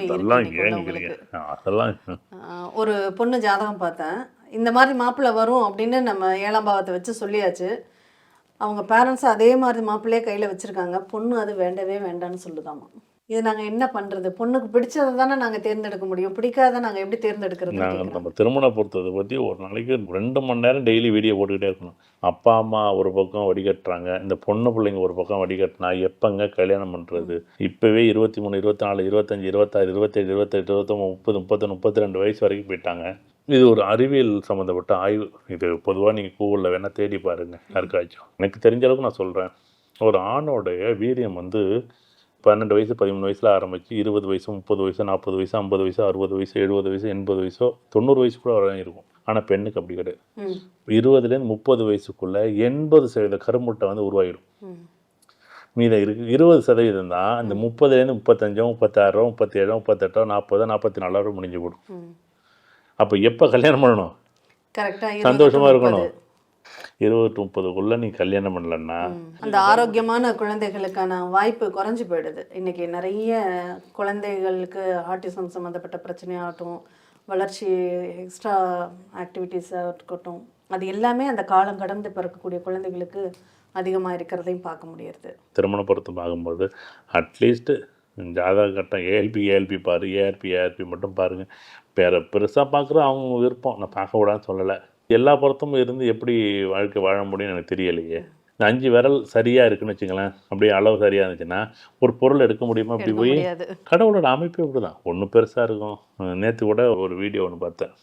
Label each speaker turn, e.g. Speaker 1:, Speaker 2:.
Speaker 1: அதெல்லாம்
Speaker 2: இன்னைக்கு
Speaker 1: ஏன்
Speaker 2: உள்ளவங்களுக்கு.
Speaker 1: கேட்குறீங்க? அதெல்லாம்
Speaker 2: ஒரு பொண்ணு ஜாதகம் பார்த்தேன். இந்த மாதிரி மாப்பிள்ளை வரும் அப்படின்னு நம்ம 7ஆம் பாவத்தை வச்சு சொல்லியாச்சு. அவங்க பேரண்ட்ஸ் அதே மாதிரி மாப்பிள்ளையே கையில் வச்சுருக்காங்க. பொண்ணு அது வேண்டவே வேண்டான்னு சொல்லுதாமா. இது நாங்கள் என்ன பண்ணுறது? பொண்ணுக்கு பிடிச்சதை தானே நாங்கள் தேர்ந்தெடுக்க முடியும். பிடிக்காத நாங்கள் எப்படி தேர்ந்தெடுக்கிறதுன்னு
Speaker 1: நாங்கள்
Speaker 2: கேட்குறாங்க.
Speaker 1: நம்ம திருமண பொறுத்ததை பற்றி ஒரு நாளைக்கு 2 மணி நேரம் டெய்லி வீடியோ போட்டுக்கிட்டே இருக்கணும். அப்பா அம்மா ஒரு பக்கம் வடிகட்டுறாங்க, இந்த பொண்ணு பிள்ளைங்க ஒரு பக்கம் வடிகட்டினா எப்போங்க கல்யாணம் பண்ணுறது? இப்போவே 23, 24, 25, 26, 27, 28, 29, 30, 31, 32 வயசு வரைக்கும் போயிட்டாங்க. இது ஒரு அறிவியல் சம்மந்தப்பட்ட ஆய்வு. இது பொதுவாக நீங்கள் கூகுளில் வேணால் தேடி பாருங்கள் யாருக்காச்சும். எனக்கு தெரிஞ்ச அளவுக்கு நான் சொல்கிறேன். ஒரு ஆணோடைய வீரியம் வந்து 12 வயசு 13 வயசில் ஆரம்பித்து 20 வயசு 30 வயசு 40 வயசு 50 வயசு 60 வயசு 70 வயசு 80 வயசோ 90 வயசு கூட வரையும் இருக்கும். ஆனால் பெண்ணுக்கு அப்படி கிடையாது. 20லேருந்து 30 வயசுக்குள்ளே 80% கருமுட்டை வந்து உருவாகிடும். மீதம் இருக்குது 20% தான் இந்த 30லேருந்து 35, 36, 37, 38, 40, 44 முடிஞ்சு போடும். அப்போ எப்போ கல்யாணம் பண்ணணும்?
Speaker 2: கரெக்டாக
Speaker 1: சந்தோஷமாக இருக்கணும். 20-30க்குள்ளே நீ கல்யாணம் பண்ணலன்னா
Speaker 2: அந்த ஆரோக்கியமான குழந்தைகளுக்கான வாய்ப்பு குறைஞ்சி போயிடுது. இன்றைக்கி நிறைய குழந்தைகளுக்கு ஆட்டிசம் சம்மந்தப்பட்ட பிரச்சனையாகட்டும், வளர்ச்சி எக்ஸ்ட்ரா ஆக்டிவிட்டீஸாக இருக்கட்டும், அது எல்லாமே அந்த காலம் கடந்து பிறக்கக்கூடிய குழந்தைகளுக்கு அதிகமாக இருக்கிறதையும் பார்க்க முடியுது.
Speaker 1: திருமண பொருத்தம் பார்க்கும்போது அட்லீஸ்ட்டு ஜாதக கட்டம் ஏஎல்பி பாரு, ஏஆர்பி மட்டும் பாருங்கள். பெருசாக பார்க்குற அவங்க விருப்பம், நான் பார்க்க கூடாதுன்னு சொல்லலை. எல்லா பொருத்தமும் இருந்து எப்படி வாழ்க்கை வாழ முடியும்னு எனக்கு தெரியலையே. இந்த 5 விரல் சரியாக இருக்குன்னு வச்சுங்களேன், அப்படியே அளவு சரியாக இருந்துச்சுன்னா ஒரு பொருள் எடுக்க முடியுமா? அப்படி போய் கடவுளோட அமைப்பு இப்படி தான். ஒன்று பெருசாக இருக்கும். நேற்று கூட ஒரு வீடியோ ஒன்று பார்த்தேன்.